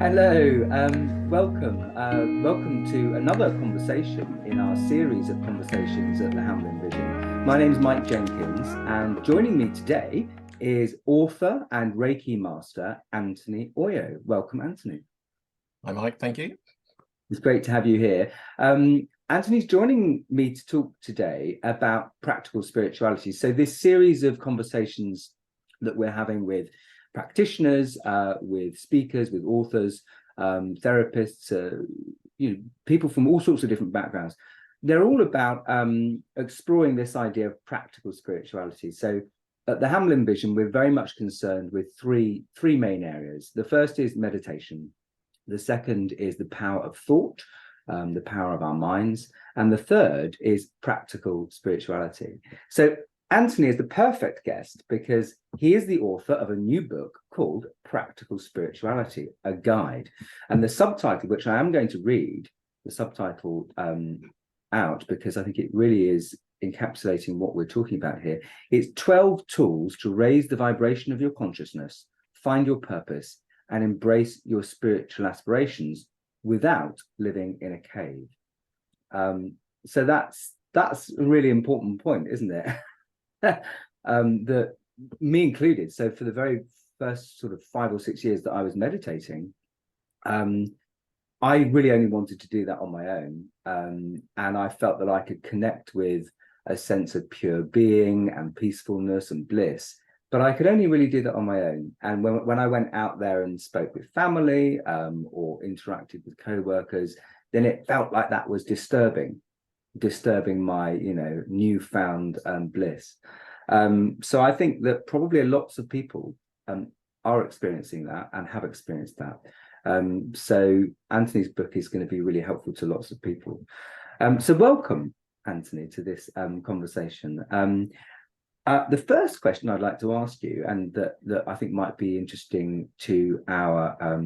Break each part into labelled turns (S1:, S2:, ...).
S1: Hello, welcome to another conversation in our series of conversations at the Hamblin Vision. My name is Mike Jenkins, and joining me today is author and Reiki master Anthony Oyo. Welcome, Anthony.
S2: Hi, Mike. Thank you.
S1: It's great to have you here. Anthony's joining me to talk today about practical spirituality. So this series of conversations that we're having with practitioners, with speakers, with authors, therapists, people from all sorts of different backgrounds. They're all about exploring this idea of practical spirituality. So at the Hamblin Vision, we're very much concerned with three main areas. The first is meditation. The second is the power of thought, the power of our minds. And the third is practical spirituality. So Anthony is the perfect guest because he is the author of a new book called Practical Spirituality, a guide. And the subtitle, which I am going to read, the subtitle out because I think it really is encapsulating what we're talking about here. It's 12 tools to raise the vibration of your consciousness, find your purpose, and embrace your spiritual aspirations without living in a cave. So that's a really important point, isn't it? That me included. So for the very first sort of 5 or 6 years that I was meditating, I really only wanted to do that on my own. And I felt that I could connect with a sense of pure being and peacefulness and bliss. But I could only really do that on my own. And when I went out there and spoke with family or interacted with co-workers, then it felt like that was disturbing my, newfound bliss. So I think that probably lots of people are experiencing that and have experienced that. So Anthony's book is going to be really helpful to lots of people. So welcome, Anthony, to this conversation. The first question I'd like to ask you, and that I think might be interesting to our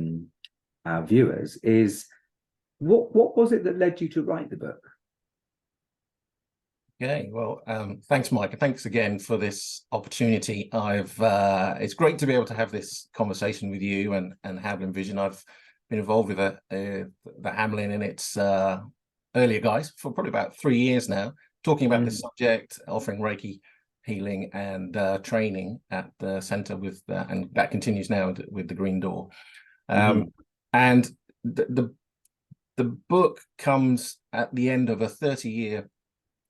S1: viewers, is what was it that led you to write the book?
S2: Okay, well, thanks, Mike, and thanks again for this opportunity. It's great to be able to have this conversation with you and Hamblin Vision. I've been involved with the Hamblin in its earlier guys for probably about 3 years now, talking about this subject, offering Reiki healing and training at the center and that continues now with the Green Door. And the book comes at the end of a 30-year,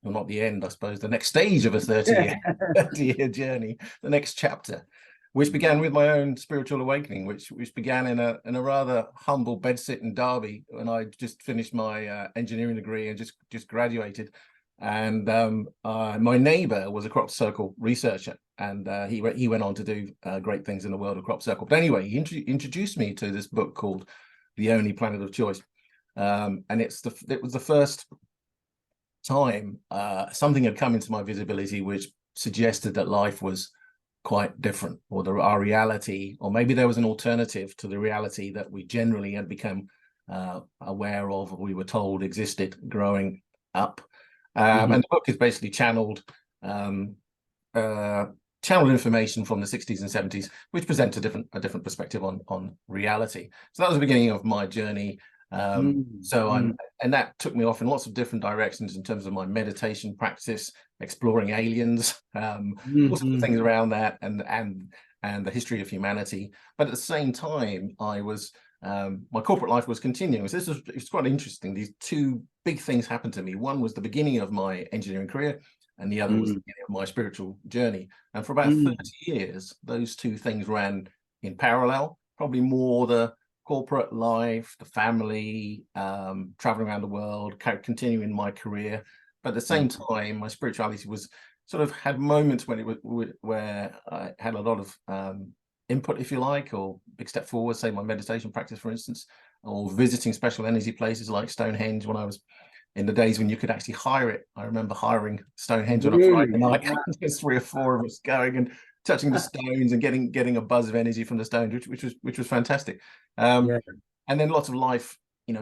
S2: well, not the end, I suppose, the next stage of a 30-year journey, the next chapter, which began with my own spiritual awakening, which began in a rather humble bedsit in Derby when I just finished my engineering degree and just graduated. And my neighbor was a crop circle researcher, and he went on to do great things in the world of crop circle. But anyway, he introduced me to this book called The Only Planet of Choice. And it was the first time something had come into my visibility which suggested that life was quite different, or our reality, or maybe there was an alternative to the reality that we generally had become aware of, or we were told existed growing up. And the book is basically channeled information from the 60s and 70s, which presents a different perspective on reality. So that was the beginning of my journey. And that took me off in lots of different directions in terms of my meditation practice, exploring aliens, all sorts of things around that, and the history of humanity. But at the same time, I was my corporate life was continuing. So it was quite interesting. These two big things happened to me. One was the beginning of my engineering career, and the other was the beginning of my spiritual journey. And for about 30 years, those two things ran in parallel, probably more the corporate life, the family, traveling around the world, continuing my career. But at the same time, my spirituality was sort of had moments when where I had a lot of input, if you like, or big step forward, say my meditation practice, for instance, or visiting special energy places like Stonehenge when I was in the days when you could actually hire it. I remember hiring Stonehenge on a Friday night, just 3 or 4 of us going and touching the stones and getting a buzz of energy from the stones, which was fantastic. And then lots of life,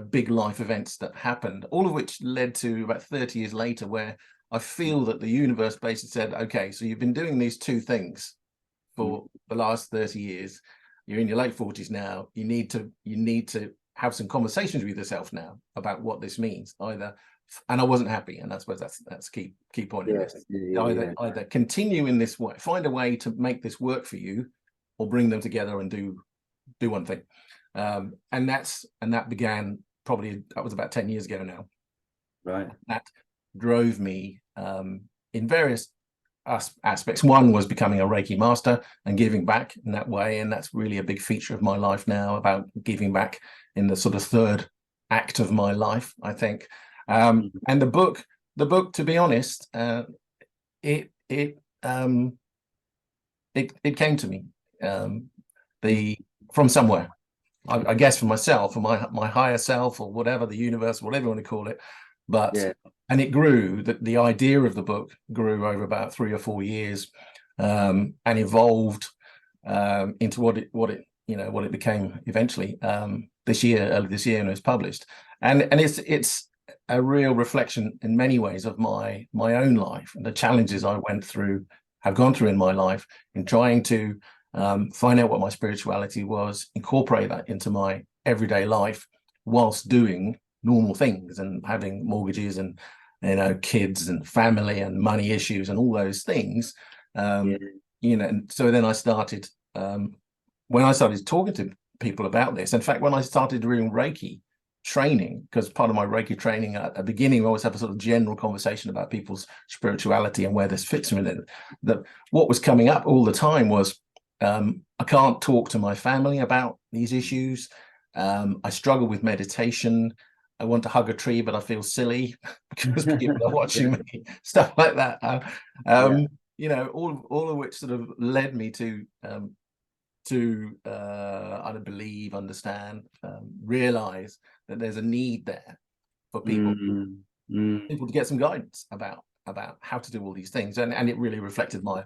S2: big life events that happened, all of which led to about 30 years later, where I feel that the universe basically said, okay, so you've been doing these two things for the last 30 years. you're in your late 40s now. You need to have some conversations with yourself now about what this means. Either, and I wasn't happy, and I suppose that's key point in this. Either continue in this way, find a way to make this work for you, or bring them together and do one thing. And that began probably, that was about 10 years ago now.
S1: Right.
S2: That drove me in various aspects. One was becoming a Reiki master and giving back in that way, and that's really a big feature of my life now, about giving back in the sort of third act of my life, I think. And the book, to be honest, it came to me from somewhere. I guess from myself, or my higher self, or whatever, the universe, whatever you want to call it. But and it grew. The idea of the book grew over about 3 or 4 years, and evolved into what it became eventually. Early this year, and it was published. And it's a real reflection in many ways of my own life and the challenges I have gone through in my life, in trying to find out what my spirituality was, incorporate that into my everyday life whilst doing normal things and having mortgages and kids and family and money issues and all those things. And so then I started, when I started talking to people about this, in fact, when I started doing Reiki training, because part of my Reiki training at the beginning, we always have a sort of general conversation about people's spirituality and where this fits in it. What was coming up all the time was, I can't talk to my family about these issues. I struggle with meditation. I want to hug a tree, but I feel silly because people are watching me, stuff like that. All of which sort of led me to I believe, understand, realize that there's a need there for people to get some guidance about how to do all these things, and it really reflected my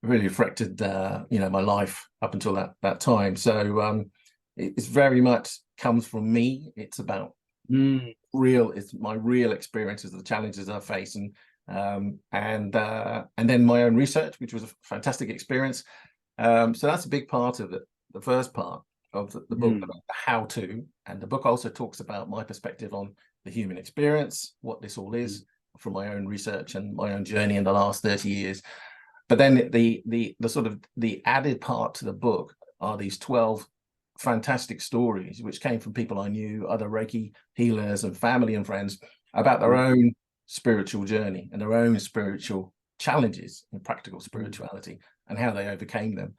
S2: life up until that time. So it's very much comes from me. It's about it's my real experiences, the challenges I face, and then my own research, which was a fantastic experience. So that's a big part of it. The first part of the book, about the how to, and the book also talks about my perspective on the human experience, what this all is, from my own research and my own journey in the last 30 years. But then the sort of the added part to the book are these 12 fantastic stories, which came from people I knew, other Reiki healers and family and friends, about their own spiritual journey and their own spiritual challenges in practical spirituality and how they overcame them.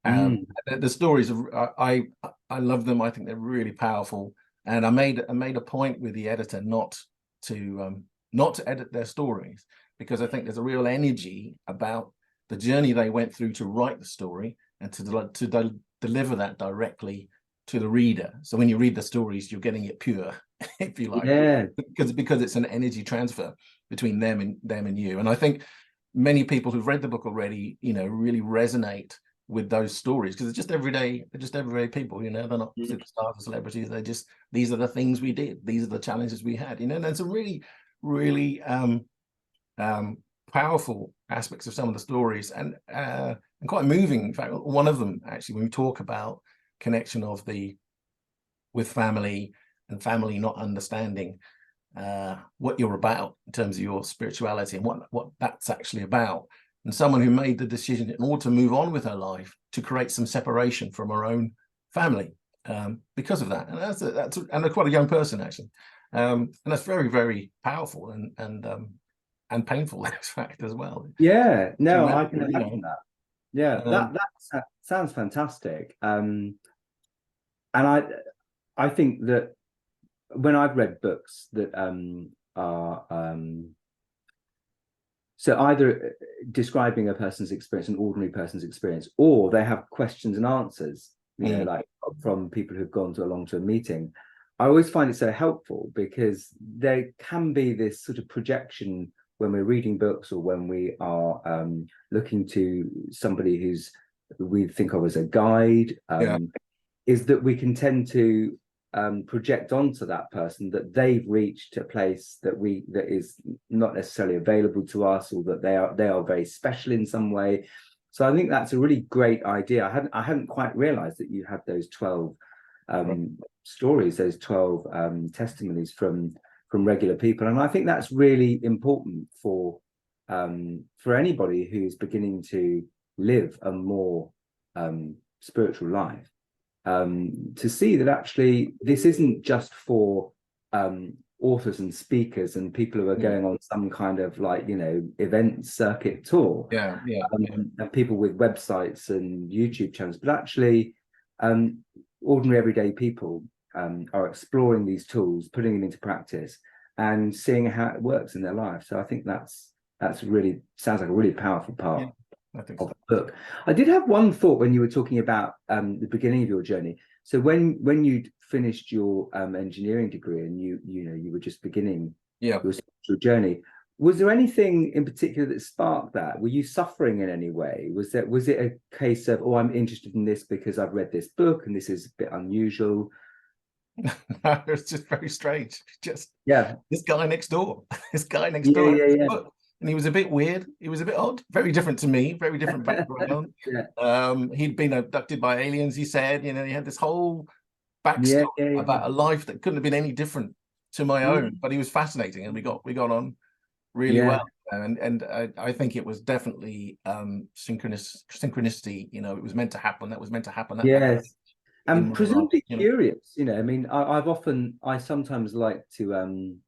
S2: The stories I love them. I think they're really powerful, and I made a point with the editor not to edit their stories, because I think there's a real energy about the journey they went through to write the story and to deliver that directly to the reader. So when you read the stories, you're getting it pure, if you like, because it's an energy transfer between them and you. And I think many people who've read the book already, really resonate with those stories, because they're just everyday people. They're not superstars or celebrities. These are the things we did. These are the challenges we had. And there's a really, really powerful aspects of some of the stories, and quite moving. In fact, one of them, actually, when we talk about connection with family, and family not understanding what you're about in terms of your spirituality and what that's actually about, and someone who made the decision, in order to move on with her life, to create some separation from her own family because of that. And that's quite a young person, actually, and that's very, very powerful and painful, in fact, as well.
S1: I can imagine that. That sounds fantastic. And I think that when I've read books that are so either describing a person's experience, an ordinary person's experience, or they have questions and answers, like from people who've gone to a long-term meeting, I always find it so helpful, because there can be this sort of projection when we're reading books, or when we are looking to somebody we think of as a guide, is that we can tend to project onto that person that they've reached a place that is not necessarily available to us, or that they are very special in some way. So I think that's a really great idea. I hadn't quite realized that you had those 12 stories, those 12 testimonies from regular people. And I think that's really important for anybody who's beginning to live a more spiritual life, to see that actually this isn't just for authors and speakers and people who are going on some kind of, like, you know, event circuit tour, and people with websites and YouTube channels, but actually ordinary everyday people are exploring these tools, putting them into practice and seeing how it works in their life. So I think that's really sounds like a really powerful part
S2: I think
S1: of the book. I did have one thought when you were talking about the beginning of your journey. So when you'd finished your engineering degree and you were just beginning your spiritual journey, was there anything in particular that sparked that? Were you suffering in any way? Was it a case of, oh, I'm interested in this because I've read this book and this is a bit unusual?
S2: No, it's just very strange. Just this guy next door, and he was a bit weird. He was a bit odd, very different to me, very different background. He'd been abducted by aliens, he said. You know, he had this whole backstory about a life that couldn't have been any different to my own. But he was fascinating, and we got on really well. And I think it was definitely synchronicity. You know, it was meant to happen. That was meant to happen.
S1: Yes. And presumably curious, you know. I mean, I sometimes like to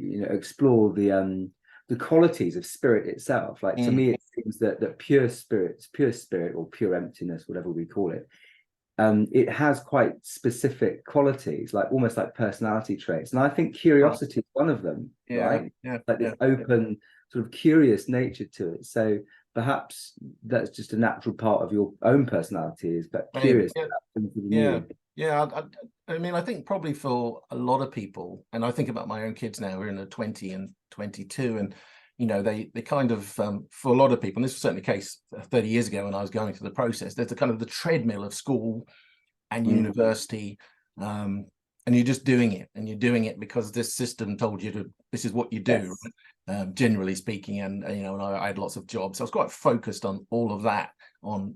S1: explore the qualities of spirit itself. Like, to me, it seems that pure spirit or pure emptiness, whatever we call it, it has quite specific qualities, like almost like personality traits. And I think curiosity is one of them, right? Like this open, sort of curious nature to it. So perhaps that's just a natural part of your own personality, is but curious about things new.
S2: I mean, I think probably for a lot of people, and I think about my own kids now, we're in the 20 and 22, and you know, they kind of for a lot of people, and this was certainly the case 30 years ago when I was going through the process, there's the kind of the treadmill of school and university, and you're just doing it, and you're doing it because this system told you to, this is what you do, generally speaking. And you know, and I had lots of jobs, so I was quite focused on all of that, on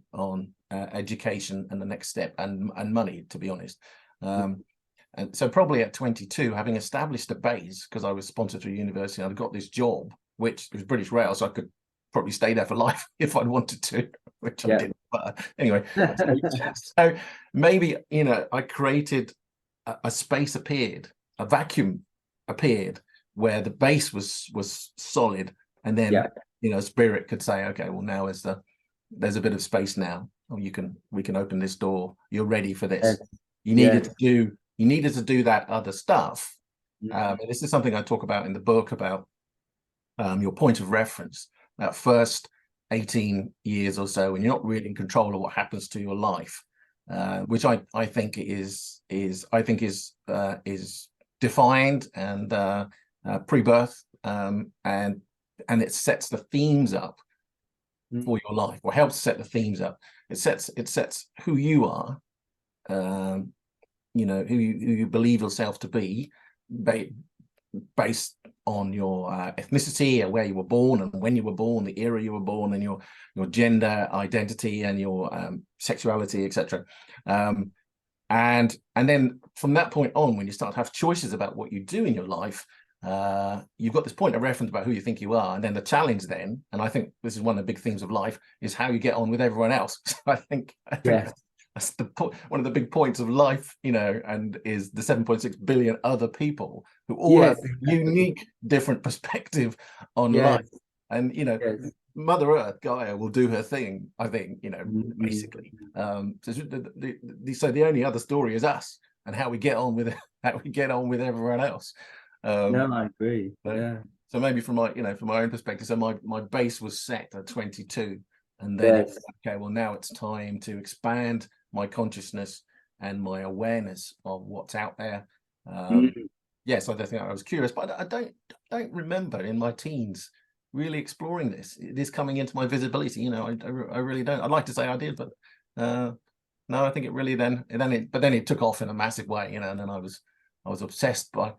S2: education and the next step, and money, to be honest. And so probably at 22, having established a base, because I was sponsored through university, I'd got this job, which was British Rail, so I could probably stay there for life if I'd wanted to, which I didn't. But anyway, so maybe, you know, I created a space appeared, a vacuum appeared, where the base was solid, and then you know, spirit could say, okay, well, now there's a bit of space now. Oh, we can open this door. You're ready for this. You needed to do that other stuff. And this is something I talk about in the book, about your point of reference, that first 18 years or so, when you're not really in control of what happens to your life, which I think is defined and pre-birth, and it sets the themes up for your life, or helps set the themes up. It sets who you are, you know, who you believe yourself to be, based on your ethnicity and where you were born and when you were born, the era you were born, and your gender identity and your sexuality, etc. And then from that point on, when you start to have choices about what you do in your life, you've got this point of reference about who you think you are. And then the challenge then, and I think this is one of the big themes of life, is how you get on with everyone else. So I think that's one of the big points of life, you know, and is the 7.6 billion other people who all have a unique, different perspective on life. And, you know, Mother Earth, Gaia, will do her thing, I think, you know, basically. So the only other story is us, and how we get on with everyone else.
S1: No, I agree.
S2: So maybe from my own perspective, so my base was set at 22, and then okay, well, now it's time to expand my consciousness and my awareness of what's out there. Yes, I don't think I was curious, but I don't remember in my teens really exploring this coming into my visibility. You know, I really don't. I'd like to say I did, but no, I think it really then it took off in a massive way. You know, and then I was both obsessed by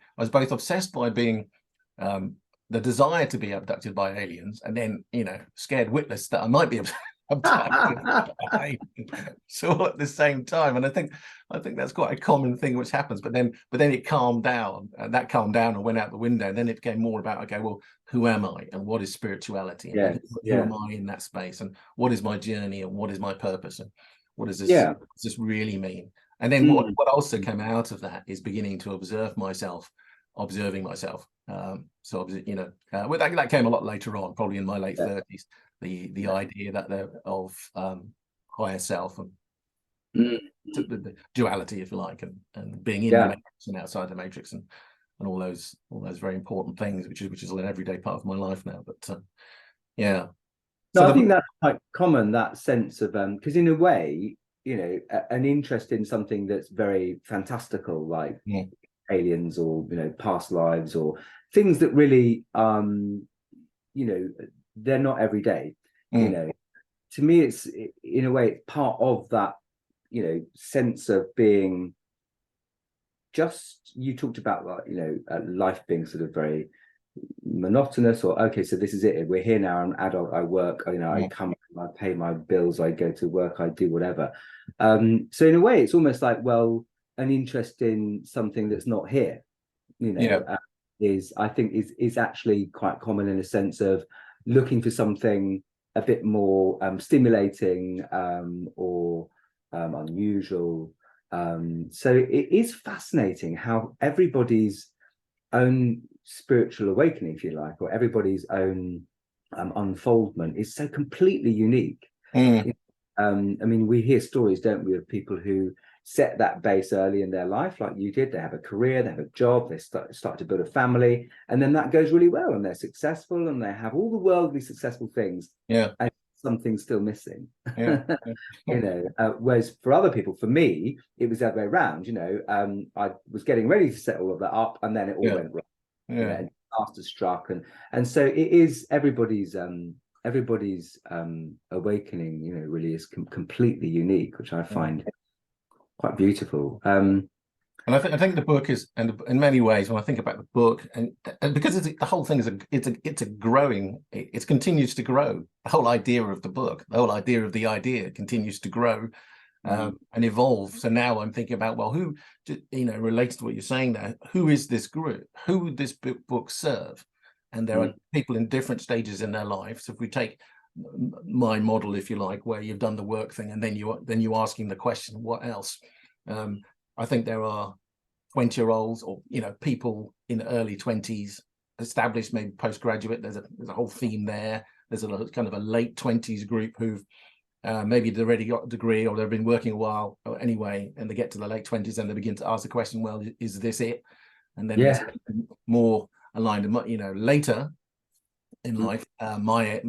S2: being the desire to be abducted by aliens, and then, you know, scared witless that I might be abducted by aliens. So all at the same time. And I think that's quite a common thing which happens. But then it calmed down, and that calmed down and went out the window. And then it became more about, okay, well, who am I, and what is spirituality, and who am I in that space, and what is my journey, and what is my purpose, and what does this really mean? And then what also came out of that is beginning to observing myself. So, you know, well, that came a lot later on, probably in my late 30s, the idea that of higher self and the duality, if you like, and being in the matrix and outside the matrix, and all those very important things, which is an everyday part of my life now. But yeah.
S1: No, I think that's quite common, that sense of because in a way, you know, an interest in something that's very fantastical, like aliens, or, you know, past lives, or things that really you know, they're not every day. You know, to me, it's, in a way, it's part of that, you know, sense of being just, you talked about, like, you know, life being sort of very monotonous, or okay, so this is it, we're here now, I'm an adult, I work, you know, I come, I pay my bills, I go to work, I do whatever. So in a way, it's almost like, well, an interest in something that's not here, you know, I think is actually quite common, in a sense of looking for something a bit more stimulating or unusual. So it is fascinating how everybody's own spiritual awakening, if you like, or everybody's own unfoldment is so completely unique. I mean, we hear stories, don't we, of people who set that base early in their life, like you did. They have a career, they have a job, they start to build a family, and then that goes really well, and they're successful, and they have all the worldly successful things, and something's still missing. You know, whereas for other people, for me, it was the other way around. You know, I was getting ready to set all of that up, and then it all went wrong. You know, and disaster struck, and so it is everybody's awakening, you know, really is completely unique, which I find quite beautiful.
S2: And I think the book is, and in many ways, when I think about the book, and because the whole thing is it's a growing, it continues to grow. The whole idea of the book, the whole idea of the idea continues to grow and evolve. So now I'm thinking about, well, who, you know, relates to what you're saying there. Who is this group? Who would this book serve? And there are people in different stages in their lives. So if we take my model, if you like, where you've done the work thing, and then you're asking the question, what else? I think there are 20-year-olds, or, you know, people in early 20s, established, maybe postgraduate. There's a whole theme there. There's a kind of a late 20s group who've maybe they've already got a degree, or they've been working a while anyway, and they get to the late 20s and they begin to ask the question, well, is this it? And then there's more aligned, you know, later in life, my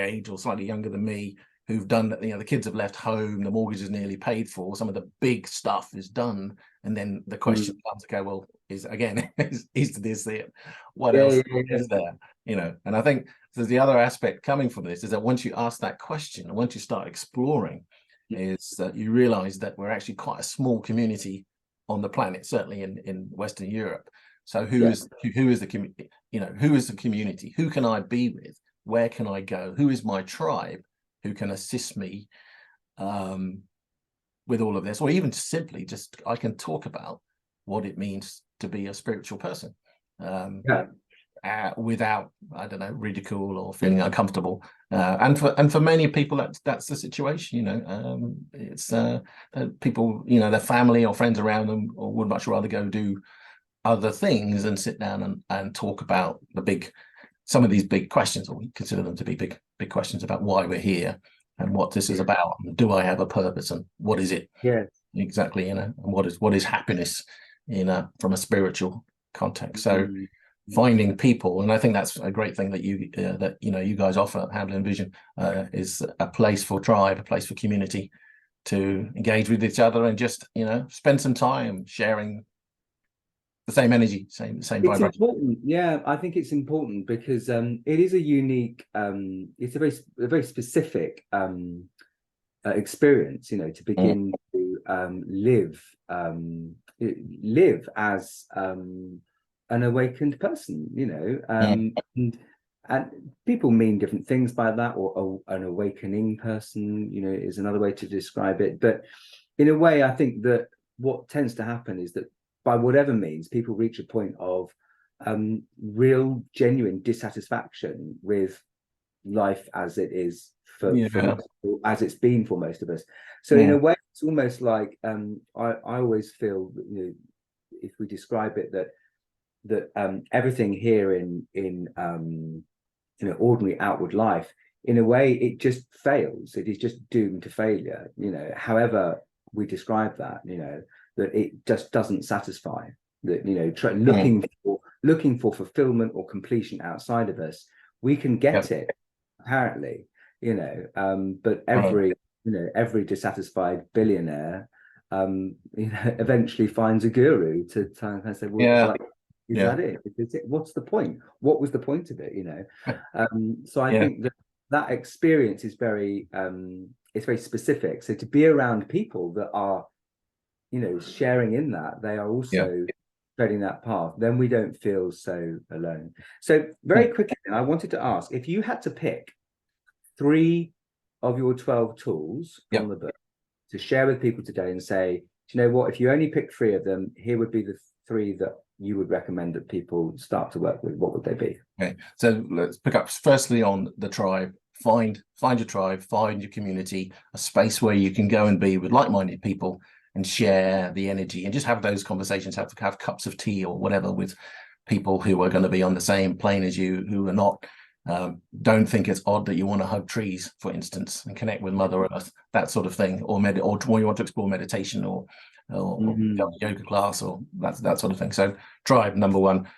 S2: age, or slightly younger than me, who've done, you know, the kids have left home, the mortgage is nearly paid for, some of the big stuff is done, and then the question comes, okay, well, is this it? What else is there? You know, and I think there's the other aspect coming from this, is that once you ask that question, and once you start exploring, is that you realize that we're actually quite a small community on the planet, certainly in Western Europe. So who is the community? You know, who is the community? Who can I be with? Where can I go? Who is my tribe who can assist me with all of this? Or even simply just, I can talk about what it means to be a spiritual person without, I don't know, ridicule or feeling uncomfortable. And for many people, that's the situation. You know, it's people, you know, their family or friends around them, or would much rather go do other things and sit down and talk about some of these big questions, or we consider them to be big questions about why we're here and what this is about. Do I have a purpose, and what is it? Exactly. You know, and what is happiness from a spiritual context. So finding people, and I think that's a great thing that you guys offer at Hamblin Vision, is a place for tribe, a place for community to engage with each other and just, you know, spend some time sharing the same energy, same vibration.
S1: It's important. Yeah, I think it's important because it is a unique, it's a very specific experience, you know, to begin to live as an awakened person, and people mean different things by that, or an awakening person, is another way to describe it. But in a way, I think that what tends to happen is that by whatever means, people reach a point of real, genuine dissatisfaction with life as it is for as it's been for most of us. So in a way, it's almost like I always feel that, if we describe it, that everything here in ordinary outward life, in a way, it just fails. It is just doomed to failure. However we describe that, that it just doesn't satisfy. That looking for fulfillment or completion outside of us, we can get it apparently, but every dissatisfied billionaire eventually finds a guru to try and say, well, is that it? Is it? What's the point? What was the point of it? So I think that experience is very it's very specific. So to be around people that are sharing in that, they are also treading that path, then we don't feel so alone. So very quickly, I wanted to ask, if you had to pick 3 of your 12 tools from the book to share with people today and say, do you know what, if you only pick 3 of them, here would be the 3 that you would recommend that people start to work with, what would they be?
S2: Okay, so let's pick up firstly on the tribe. Find your tribe, find your community, a space where you can go and be with like-minded people and share the energy and just have those conversations, have cups of tea or whatever with people who are going to be on the same plane as you, who are not, don't think it's odd that you want to hug trees, for instance, and connect with Mother Earth, that sort of thing, or you want to explore meditation or yoga class or that sort of thing. So tribe, number 1.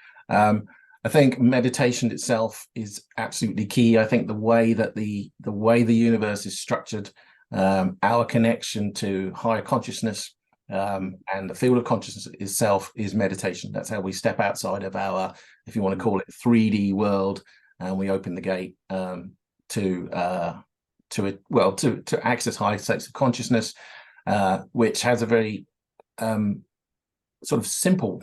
S2: I think meditation itself is absolutely key. I think the way the universe is structured, our connection to higher consciousness and the field of consciousness itself is meditation. That's how we step outside of our, if you want to call it, 3D world, and we open the gate to access high states of consciousness, which has a very sort of simple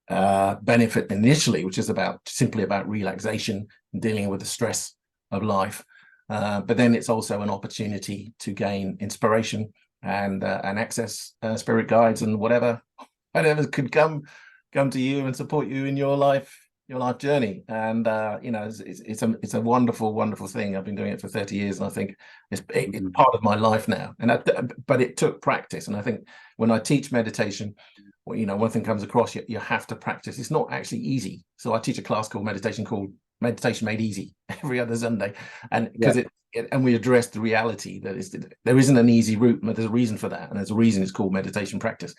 S2: benefit initially, which is simply about relaxation and dealing with the stress of life. But then it's also an opportunity to gain inspiration and access spirit guides and whatever could come to you and support you in your life journey. And it's a wonderful thing. I've been doing it for 30 years, and I think it's part of my life now. But it took practice. And I think when I teach meditation, one thing comes across, you have to practice. It's not actually easy. So I teach a class called Meditation Made Easy every other Sunday, and because and we address the reality that there isn't an easy route, but there's a reason for that, and there's a reason it's called meditation practice.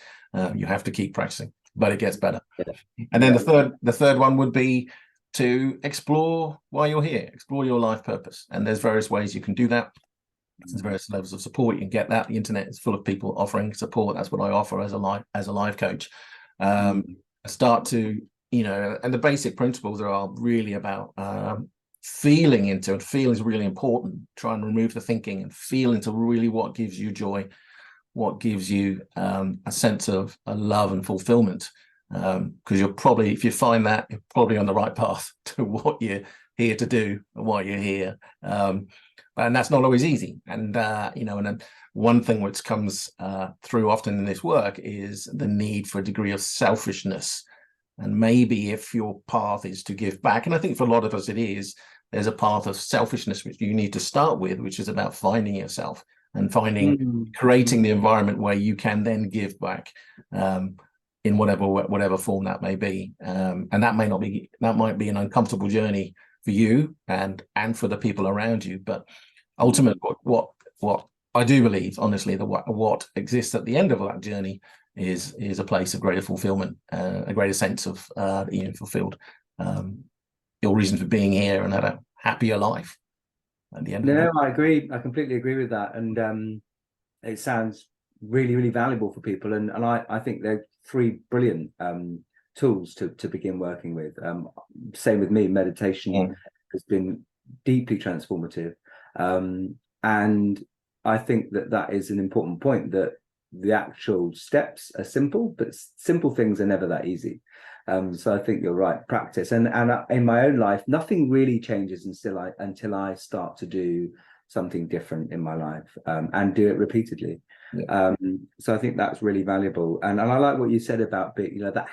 S2: You have to keep practicing, but it gets better. And then the third one would be to explore why you're here, explore your life purpose, and there's various ways you can do that. There's various levels of support. You can get that. The internet is full of people offering support. That's what I offer as a life coach. Start to, and the basic principles are really about feeling into, and feeling is really important. Try and remove the thinking and feel into really what gives you joy, what gives you a sense of love and fulfillment. Because you're probably, if you find that, you're probably on the right path to what you're here to do and why you're here. And that's not always easy. And, and then one thing which comes through often in this work is the need for a degree of selfishness. And maybe if your path is to give back, and I think for a lot of us it is, there's a path of selfishness which you need to start with, which is about finding yourself and creating the environment where you can then give back in whatever form that may be. And that might be an uncomfortable journey for you and for the people around you. But ultimately, what I do believe, honestly, that what exists at the end of that journey is a place of greater fulfillment, a greater sense of being fulfilled, your reason for being here, and had a happier life at the end.
S1: I agree. I completely agree with that, and it sounds really, really valuable for people. And I think they're 3 brilliant tools to begin working with. Same with me. Meditation has been deeply transformative, and I think that is an important point, that the actual steps are simple, but simple things are never that easy. So I think you're right. Practice, and in my own life, nothing really changes until I start to do something different in my life, and do it repeatedly.
S2: Yeah.
S1: So I think that's really valuable, and I like what you said about that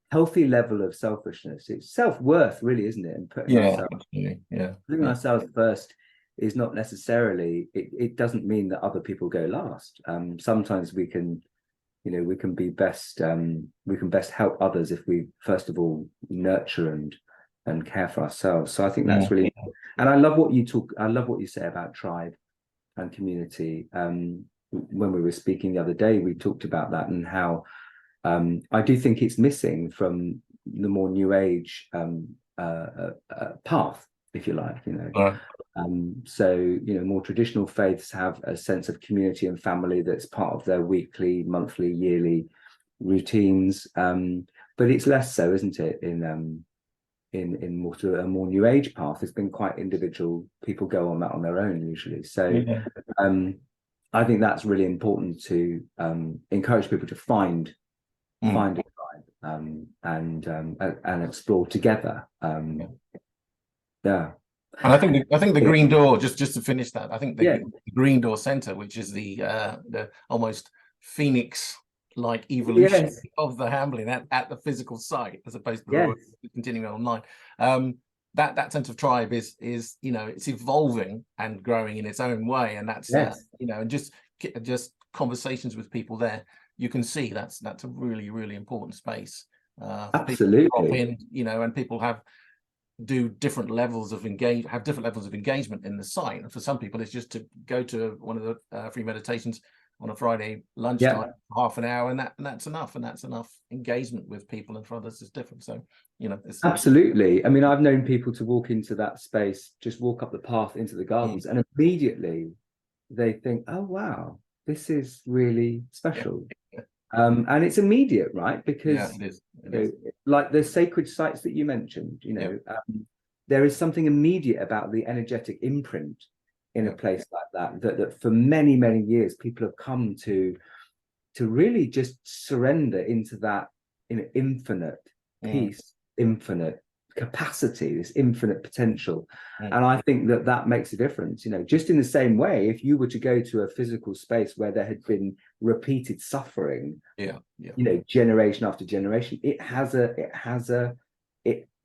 S1: healthy level of selfishness. It's self-worth, really, isn't it? And putting ourselves first is not necessarily. It doesn't mean that other people go last. Sometimes we can be best. We can best help others if we first of all nurture and care for ourselves. So I think that's really. And I love what you say about tribe and community. When we were speaking the other day, we talked about that and how I do think it's missing from the more new age path, if you like. So more traditional faiths have a sense of community and family that's part of their weekly, monthly, yearly routines, but it's less so, isn't it? In more to a more new age path, it's been quite individual. People go on that on their own usually. So I think that's really important to encourage people to find a tribe and explore together.
S2: And I think the Green Door, just to finish that, I think the Green Door Center, which is the almost Phoenix-like evolution of the Hamblin at the physical site, as opposed to continuing online. That sense of tribe is it's evolving and growing in its own way, and that's and just conversations with people there, you can see that's a really, really important space.
S1: Absolutely.
S2: People drop in, and people do different levels of engagement in the site. And for some people, it's just to go to one of the free meditations on a Friday lunchtime, half an hour, and that's enough. And that's enough engagement with people. And for others, it's different. So, it's
S1: absolutely. I mean, I've known people to walk into that space, just walk up the path into the gardens, and immediately they think, "Oh wow, this is really special." And it's immediate, right? Because
S2: it is.
S1: Like the sacred sites that you mentioned, there is something immediate about the energetic imprint in a place like that for many, many years people have come to really just surrender into that infinite peace, infinite capacity, this infinite potential. And I think that makes a difference. Just in the same way, if you were to go to a physical space where there had been repeated suffering, generation after generation, it has a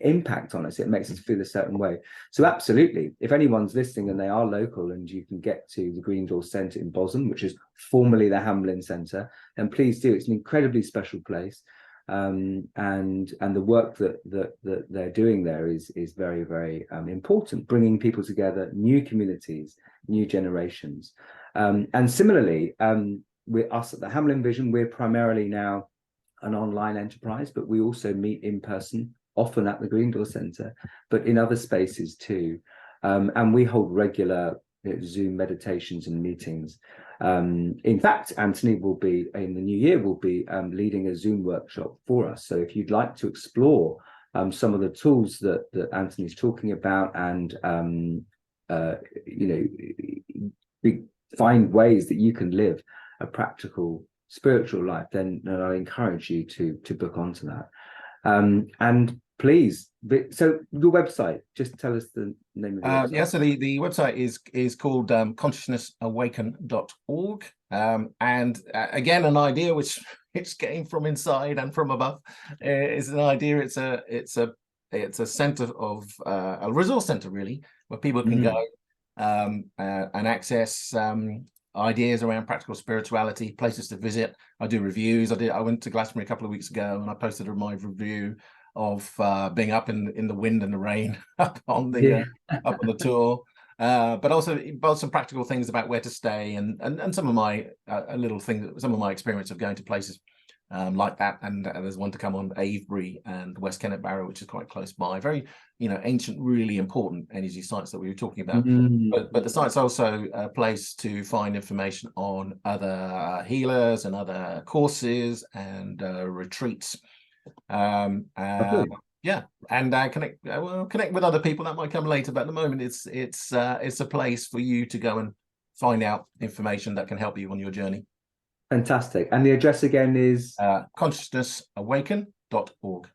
S1: impact on us. It makes us feel a certain way. So absolutely, if anyone's listening and they are local and you can get to the Green Door Centre in Bosham, which is formerly the Hamblin Centre, then please do. It's an incredibly special place. And the work that they're doing there is very, very important, bringing people together, new communities, new generations. And similarly, us at the Hamblin Vision, we're primarily now an online enterprise, but we also meet in person, often at the Green Door Centre, but in other spaces too. And we hold regular Zoom meditations and meetings. In fact, Anthony will be in the new year leading a Zoom workshop for us. So if you'd like to explore some of the tools that Anthony's talking about and find ways that you can live a practical spiritual life, then I encourage you to book onto that. And please, so your website, just tell us the name of the website.
S2: So the website is called consciousnessawaken.org. And again, an idea which came from inside and from above is an idea. It's a center of a resource center, really, where people can go and access ideas around practical spirituality, places to visit. I do reviews. I went to Glastonbury a couple of weeks ago and I posted my review of being up in the wind and the rain up on the tour, but also some practical things about where to stay and some of my little things, some of my experience of going to places like that. And there's one to come on Avebury and West Kennet Barrow, which is quite close by. Very ancient, really important energy sites that we were talking about. But the site's also a place to find information on other healers and other courses and retreats. And connect with other people. That might come later, but at the moment it's a place for you to go and find out information that can help you on your journey.
S1: Fantastic. And the address again is
S2: consciousnessawaken.org. consciousnessawaken.org.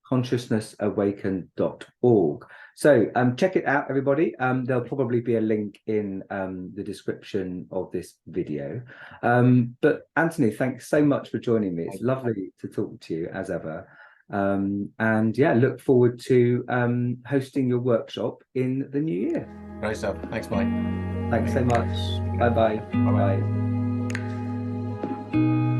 S1: consciousnessawaken.org. So check it out, everybody. There'll probably be a link in the description of this video. But Anthony, thanks so much for joining me. It's lovely to talk to you as ever. And yeah, look forward to hosting your workshop in the new year.
S2: Great stuff. Thanks, Mike.
S1: Thanks so much. Bye-bye.
S2: Bye-bye.
S1: Bye.